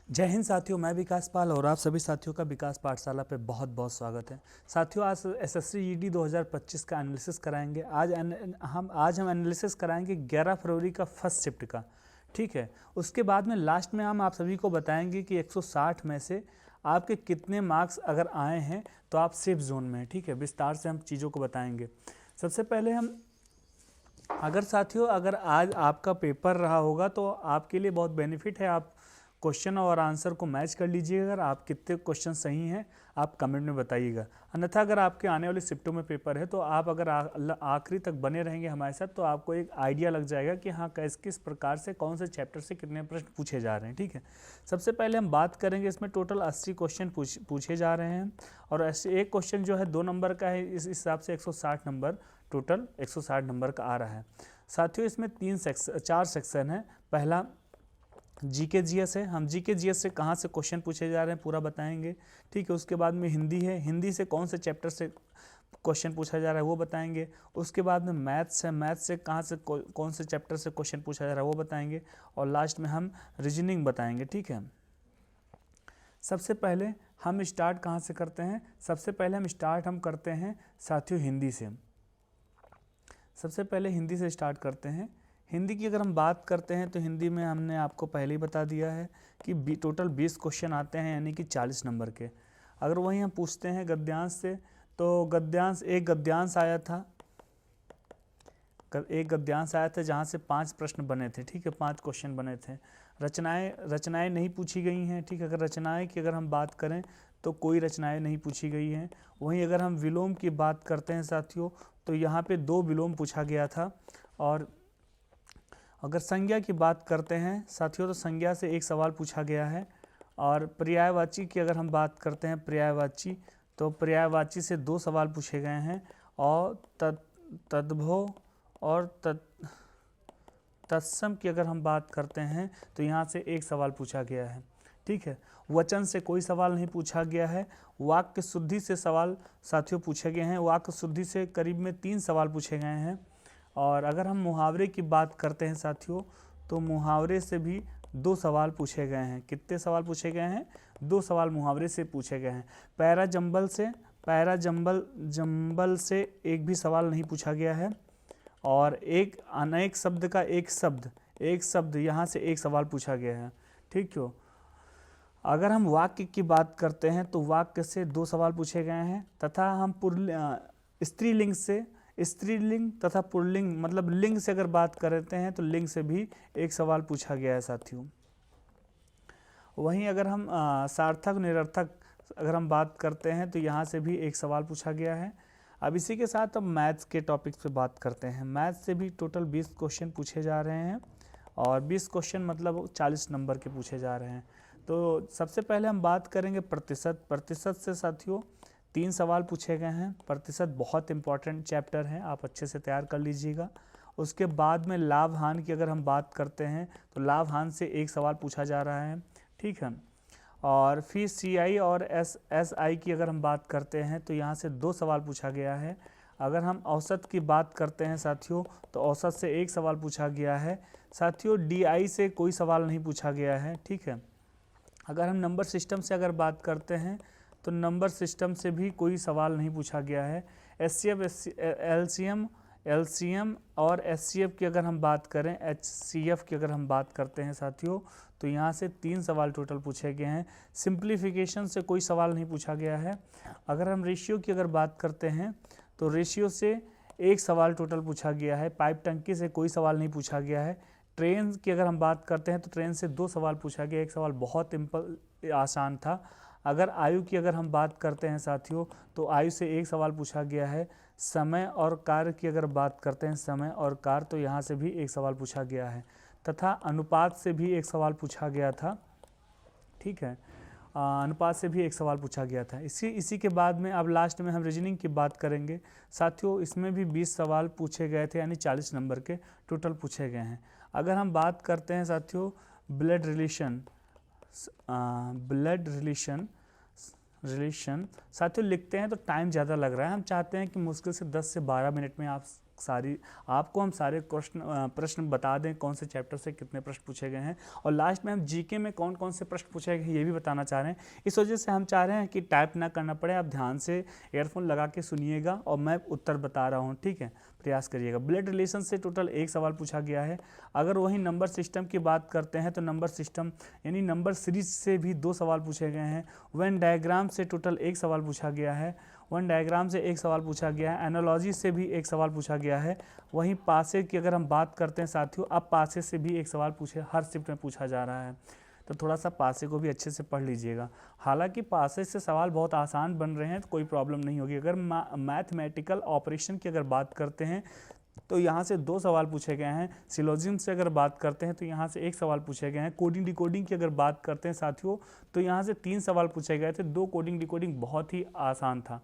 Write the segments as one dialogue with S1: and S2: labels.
S1: जय हिंद साथियों, मैं विकास पाल और आप सभी साथियों का विकास पाठशाला पे बहुत बहुत स्वागत है। साथियों, आज एसएससी जीडी 2025 का एनालिसिस कराएंगे। आज हम एनालिसिस कराएंगे 11 फरवरी का फर्स्ट शिफ्ट का। ठीक है, उसके बाद में लास्ट में हम आप सभी को बताएंगे कि 160 में से आपके कितने मार्क्स अगर आए हैं तो आप सेफ जोन में हैं। ठीक है, विस्तार से हम चीज़ों को बताएंगे। सबसे पहले हम अगर आज आपका पेपर रहा होगा तो आपके लिए बहुत बेनिफिट है। आप क्वेश्चन और आंसर को मैच कर लीजिएगा। अगर आप कितने क्वेश्चन सही हैं आप कमेंट में बताइएगा। अन्यथा अगर आपके आने वाले शिफ्टों में पेपर है तो आप अगर आखिरी तक बने रहेंगे हमारे साथ तो आपको एक आइडिया लग जाएगा कि हाँ किस प्रकार से कौन से चैप्टर से कितने प्रश्न पूछे जा रहे हैं। ठीक है, सबसे पहले हम बात करेंगे, इसमें टोटल 80 क्वेश्चन पूछे जा रहे हैं और ऐसे एक क्वेश्चन जो है 2 नंबर का है, इस हिसाब से 160 नंबर, टोटल 160 नंबर का आ रहा है। साथियों, इसमें 4 सेक्शन है। पहला जीके जीएस है। हम जीके जीएस से कहाँ से क्वेश्चन पूछे जा रहे हैं पूरा बताएंगे। ठीक है, उसके बाद में हिंदी है, हिंदी से कौन से चैप्टर से क्वेश्चन पूछा जा रहा है वो बताएंगे। उसके बाद में मैथ्स है, मैथ्स से कहाँ से कौन से चैप्टर से क्वेश्चन पूछा जा रहा है वो बताएंगे। और लास्ट में हम रीजनिंग बताएंगे। ठीक है, सबसे पहले हम स्टार्ट कहाँ से करते हैं? सबसे पहले हम करते हैं साथियों हिंदी से। सबसे पहले हिंदी से स्टार्ट करते हैं। हिंदी की अगर हम बात करते हैं तो हिंदी में हमने आपको पहले ही बता दिया है कि टोटल 20 क्वेश्चन आते हैं, यानी कि 40 नंबर के। अगर वहीं हम पूछते हैं गद्यांश से तो एक गद्यांश आया था जहाँ से 5 प्रश्न बने थे। ठीक है, 5 क्वेश्चन बने थे। रचनाएं नहीं पूछी गई हैं। ठीक है, अगर रचनाएं की अगर हम बात करें तो कोई रचनाएं नहीं पूछी गई हैं। वहीं अगर हम विलोम की बात करते हैं साथियों तो यहाँ पे 2 विलोम पूछा गया था। और अगर संज्ञा की बात करते हैं साथियों तो संज्ञा से 1 सवाल पूछा गया है। और पर्यायवाची की अगर हम बात करते हैं पर्यायवाची से 2 सवाल पूछे गए हैं। और तद्भव और तत्सम की अगर हम बात करते हैं तो यहाँ से 1 सवाल पूछा गया है। ठीक है, वचन से कोई सवाल नहीं पूछा गया है। वाक्य शुद्धि से सवाल साथियों पूछे गए हैं। वाक्य शुद्धि से करीब में 3 सवाल पूछे गए हैं। और अगर हम मुहावरे की बात करते हैं साथियों तो मुहावरे से भी 2 सवाल पूछे गए हैं। कितने सवाल पूछे गए हैं? 2 सवाल मुहावरे से पूछे गए हैं। पैरा जंबल से एक भी सवाल नहीं पूछा गया है। और एक अनेक शब्द का एक शब्द यहाँ से 1 सवाल पूछा गया है। ठीक है, अगर हम वाक्य की बात करते हैं तो वाक्य से 2 सवाल पूछे गए हैं। तथा हम स्त्रीलिंग तथा पुल्लिंग मतलब लिंग से अगर बात करते हैं तो लिंग से भी 1 सवाल पूछा गया है साथियों। वहीं अगर हम सार्थक निरर्थक अगर हम बात करते हैं तो यहाँ से भी 1 सवाल पूछा गया है। अब इसी के साथ अब मैथ्स के टॉपिक्स पे बात करते हैं। मैथ्स से भी टोटल 20 क्वेश्चन पूछे जा रहे हैं और 20 क्वेश्चन मतलब 40 नंबर के पूछे जा रहे हैं। तो सबसे पहले हम बात करेंगे प्रतिशत से साथियों 3 सवाल पूछे गए हैं। प्रतिशत बहुत इंपॉर्टेंट चैप्टर है, आप अच्छे से तैयार कर लीजिएगा। उसके बाद में लाभ हानि की अगर हम बात करते हैं तो लाभ हानि से 1 सवाल पूछा जा रहा है। ठीक है, और फिर सीआई और एसआई की अगर हम बात करते हैं तो यहाँ से 2 सवाल पूछा गया है। अगर हम औसत की बात करते हैं साथियों तो औसत से 1 सवाल पूछा गया है। साथियों डीआई से कोई सवाल नहीं पूछा गया है। ठीक है, अगर हम नंबर सिस्टम से अगर बात करते हैं तो नंबर सिस्टम से भी कोई सवाल नहीं पूछा गया है। एलसीएम और एचसीएफ की अगर हम बात करें, एचसीएफ की अगर हम बात करते हैं साथियों तो यहाँ से 3 सवाल टोटल पूछे गए हैं। सिंप्लीफिकेशन से कोई सवाल नहीं पूछा गया है। अगर हम रेशियो की अगर बात करते हैं तो रेशियो से 1 सवाल टोटल पूछा गया है। पाइप टंकी से कोई सवाल नहीं पूछा गया है। ट्रेन की अगर हम बात करते हैं तो ट्रेन से 2 सवाल पूछा गया। 1 सवाल बहुत आसान था। अगर आयु की अगर हम बात करते हैं साथियों तो आयु से 1 सवाल पूछा गया है। समय और कार्य की अगर बात करते हैं, समय और कार्य, तो यहाँ से भी 1 सवाल पूछा गया है। तथा अनुपात से भी 1 सवाल पूछा गया था। ठीक है, अनुपात से भी 1 सवाल पूछा गया था। इसी के बाद में अब लास्ट में हम रीजनिंग की बात करेंगे साथियों। इसमें भी 20 सवाल पूछे गए थे, यानी 40 नंबर के टोटल पूछे गए हैं। अगर हम बात करते हैं साथियों ब्लड रिलेशन साथियों लिखते हैं तो टाइम ज़्यादा लग रहा है। हम चाहते हैं कि मुश्किल से 10 से 12 मिनट में आप आपको हम सारे प्रश्न बता दें कौन से चैप्टर से कितने प्रश्न पूछे गए हैं, और लास्ट में हम जीके में कौन कौन से प्रश्न पूछे गए ये भी बताना चाह रहे हैं। इस वजह से हम चाह रहे हैं कि टाइप ना करना पड़े, आप ध्यान से ईयरफोन लगा के सुनिएगा और मैं उत्तर बता रहा हूँ, ठीक है, प्रयास करिएगा। ब्लड रिलेशन से टोटल 1 सवाल पूछा गया है। अगर वही नंबर सिस्टम की बात करते हैं तो नंबर सिस्टम यानी नंबर सीरीज से भी 2 सवाल पूछे गए हैं। वेन डायग्राम से टोटल 1 सवाल पूछा गया है। वन डायग्राम से 1 सवाल पूछा गया है। एनालॉजी से भी 1 सवाल पूछा गया है। वहीं पासे की अगर हम बात करते हैं साथियों, अब पासे से भी 1 सवाल पूछे हर शिफ्ट में पूछा जा रहा है, तो थोड़ा सा पासे को भी अच्छे से पढ़ लीजिएगा। हालांकि पासे से सवाल बहुत आसान बन रहे हैं तो कोई प्रॉब्लम नहीं होगी। अगर मैथमेटिकल ऑपरेशन की अगर बात करते हैं तो यहाँ से 2 सवाल पूछे गए हैं। सिलोजिज्म से अगर बात करते हैं तो यहाँ से 1 सवाल पूछे गए हैं। कोडिंग डिकोडिंग की अगर बात करते हैं साथियों तो यहाँ से 3 सवाल पूछे गए थे। 2 कोडिंग डिकोडिंग बहुत ही आसान था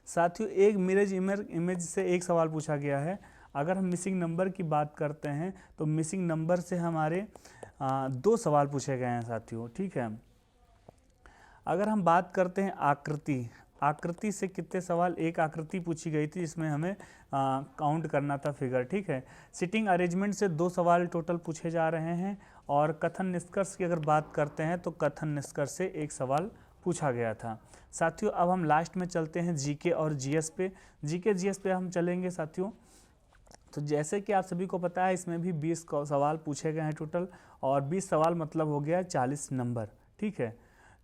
S1: साथियों। एक मिरर इमेज से 1 सवाल पूछा गया है। अगर हम मिसिंग नंबर की बात करते हैं तो मिसिंग नंबर से हमारे 2 सवाल पूछे गए हैं साथियों, ठीक है। अगर हम बात करते हैं आकृति से कितने सवाल, एक आकृति पूछी गई थी जिसमें हमें काउंट करना था फिगर, ठीक है। सिटिंग अरेंजमेंट से 2 सवाल टोटल पूछे जा रहे हैं। और कथन निष्कर्ष की अगर बात करते हैं तो कथन निष्कर्ष से 1 सवाल पूछा गया था साथियों। अब हम लास्ट में चलते हैं जीके और जीएस पे। जीके जीएस पे हम चलेंगे साथियों। तो जैसे कि आप सभी को पता है इसमें भी 20 सवाल पूछे गए हैं टोटल, और 20 सवाल मतलब हो गया 40 नंबर, ठीक है।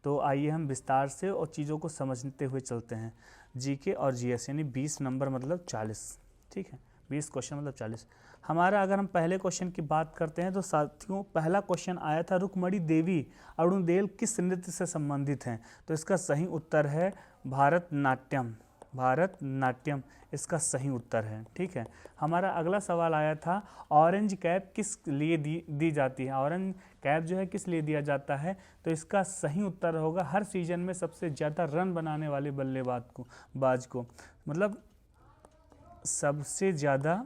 S1: तो आइए हम विस्तार से और चीज़ों को समझते हुए चलते हैं। जीके और जीएस यानी 20 नंबर मतलब 40, ठीक है, 20 क्वेश्चन मतलब 40। हमारा अगर हम पहले क्वेश्चन की बात करते हैं तो साथियों पहला क्वेश्चन आया था, रुक्मणी देवी अरुणदेव किस नृत्य से संबंधित हैं? तो इसका सही उत्तर है भारतनाट्यम। भारतनाट्यम इसका सही उत्तर है, ठीक है। हमारा अगला सवाल आया था, ऑरेंज कैप किस लिए दी जाती है? ऑरेंज कैप जो है किस लिए दिया जाता है? तो इसका सही उत्तर होगा हर सीजन में सबसे ज़्यादा रन बनाने वाले बल्लेबाज को, मतलब सबसे ज़्यादा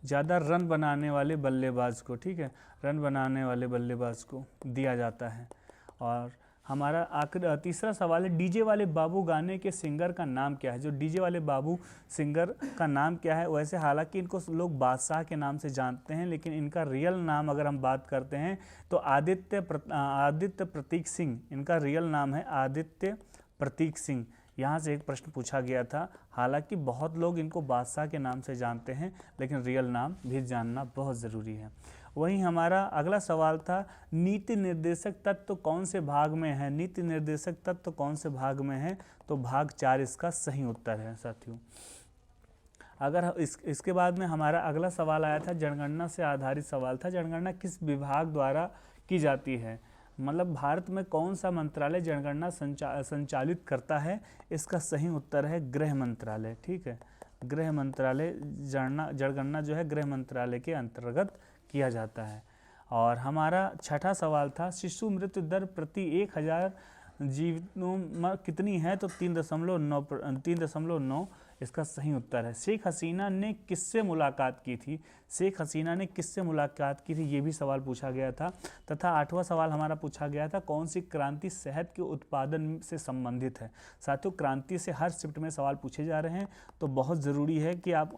S1: रन बनाने वाले बल्लेबाज को, ठीक है, रन बनाने वाले बल्लेबाज को दिया जाता है। और हमारा तीसरा सवाल है, डीजे वाले बाबू गाने के सिंगर का नाम क्या है? जो डीजे वाले बाबू सिंगर का नाम क्या है? वैसे हालांकि इनको लोग बादशाह के नाम से जानते हैं, लेकिन इनका रियल नाम अगर हम बात करते हैं तो आदित्य प्रतीक सिंह इनका रियल नाम है, आदित्य प्रतीक सिंह। यहाँ से एक प्रश्न पूछा गया था। हालांकि बहुत लोग इनको बादशाह के नाम से जानते हैं, लेकिन रियल नाम भी जानना बहुत ज़रूरी है। वहीं हमारा अगला सवाल था, नीति निर्देशक तत्व कौन से भाग में है? नीति निर्देशक तत्व कौन से भाग में है? तो भाग 4 इसका सही उत्तर है साथियों। अगर इसके बाद में हमारा अगला सवाल आया था, जनगणना से आधारित सवाल था। जनगणना किस विभाग द्वारा की जाती है? मतलब भारत में कौन सा मंत्रालय जनगणना संचालित करता है? इसका सही उत्तर है गृह मंत्रालय, ठीक है। गृह मंत्रालय जनगणना जो है गृह मंत्रालय के अंतर्गत किया जाता है। और हमारा छठा सवाल था, शिशु मृत्यु दर प्रति 1000 जीवितों में कितनी है? तो 3.9 इसका सही उत्तर है। शेख हसीना ने किससे मुलाकात की थी? शेख हसीना ने किससे मुलाकात की थी, ये भी सवाल पूछा गया था। तथा 8वां सवाल हमारा पूछा गया था, कौन सी क्रांति शहद के उत्पादन से संबंधित है? साथियों क्रांति से हर शिफ्ट में सवाल पूछे जा रहे हैं, तो बहुत ज़रूरी है कि आप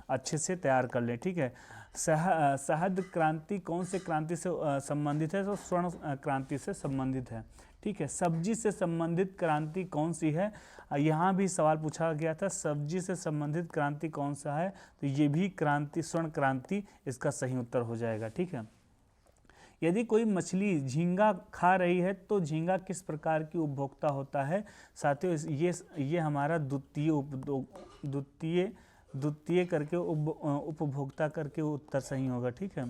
S1: अच्छे से तैयार कर लें, ठीक है। शहद क्रांति कौन से क्रांति से संबंधित है? तो स्वर्ण क्रांति से संबंधित है, ठीक है। सब्जी से संबंधित क्रांति कौन सी है? यहाँ भी सवाल पूछा गया था, सब्जी से संबंधित क्रांति कौन सा है? तो ये भी क्रांति स्वर्ण क्रांति इसका सही उत्तर हो जाएगा, ठीक है। यदि कोई मछली झींगा खा रही है तो झींगा किस प्रकार की उपभोक्ता होता है? साथियों ये हमारा द्वितीय करके उपभोक्ता करके उत्तर सही होगा, ठीक है।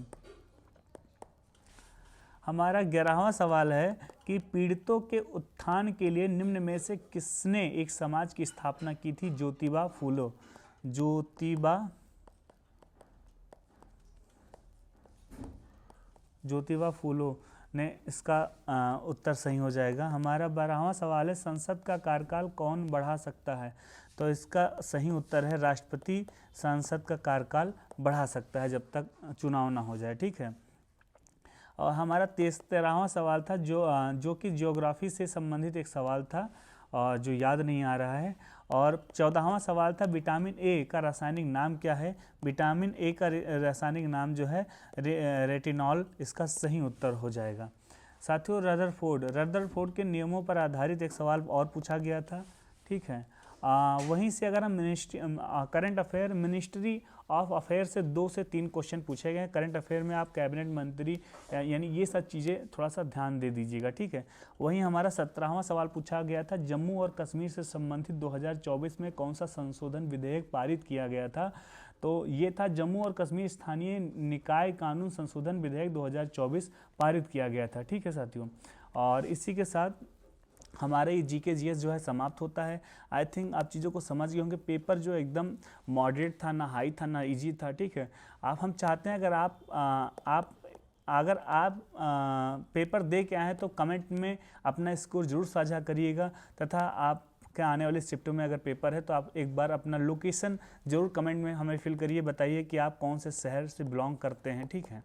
S1: हमारा 11वां सवाल है कि पीड़ितों के उत्थान के लिए निम्न में से किसने एक समाज की स्थापना की थी? ज्योतिबा फूले। ज्योतिबा फूले ने इसका उत्तर सही हो जाएगा। हमारा 12वां सवाल है, संसद का कार्यकाल कौन बढ़ा सकता है? तो इसका सही उत्तर है, राष्ट्रपति संसद का कार्यकाल बढ़ा सकता है जब तक चुनाव ना हो जाए, ठीक है। और हमारा 13वां सवाल था जो कि ज्योग्राफी से संबंधित एक सवाल था, जो याद नहीं आ रहा है। और 14वां सवाल था विटामिन ए का रासायनिक नाम क्या है। विटामिन ए का रासायनिक नाम जो है रेटिनॉल इसका सही उत्तर हो जाएगा। साथियों रदरफोर्ड के नियमों पर आधारित एक सवाल और पूछा गया था, ठीक है। वहीं से अगर हम current affair ministry of affair से 2 से 3 क्वेश्चन पूछे गए। करंट अफेयर में आप कैबिनेट मंत्री यानी ये सब चीज़ें थोड़ा सा ध्यान दे दीजिएगा, ठीक है। वहीं हमारा 17वां सवाल पूछा गया था जम्मू और कश्मीर से संबंधित 2024 में कौन सा संशोधन विधेयक पारित किया गया था। तो ये था जम्मू और कश्मीर स्थानीय निकाय कानून संशोधन विधेयक 2024 पारित किया गया था, ठीक है साथियों। और इसी के साथ हमारे ये जीके जीएस जो है समाप्त होता है। आई थिंक आप चीज़ों को समझ गए होंगे। पेपर जो एकदम मॉडरेट था, ना हाई था ना इजी था, ठीक है। हम चाहते हैं अगर आप पेपर दे के आए तो कमेंट में अपना स्कोर जरूर साझा करिएगा, तथा आप के आने वाले शिफ्टों में अगर पेपर है तो आप एक बार अपना लोकेशन जरूर कमेंट में हमें फिल करिए, बताइए कि आप कौन से शहर से बिलोंग करते हैं, ठीक है।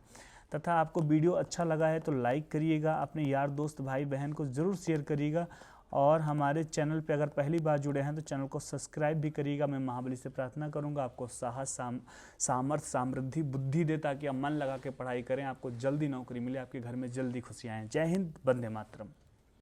S1: तथा आपको वीडियो अच्छा लगा है तो लाइक करिएगा, अपने यार दोस्त भाई बहन को ज़रूर शेयर करिएगा, और हमारे चैनल पे अगर पहली बार जुड़े हैं तो चैनल को सब्सक्राइब भी करिएगा। मैं महाबली से प्रार्थना करूंगा आपको साहस सामर्थ्य समृद्धि बुद्धि दे, ताकि आप मन लगा के पढ़ाई करें, आपको जल्दी नौकरी मिले, आपके घर में जल्दी खुशियाँ आएँ। जय हिंद, वंदे मातरम।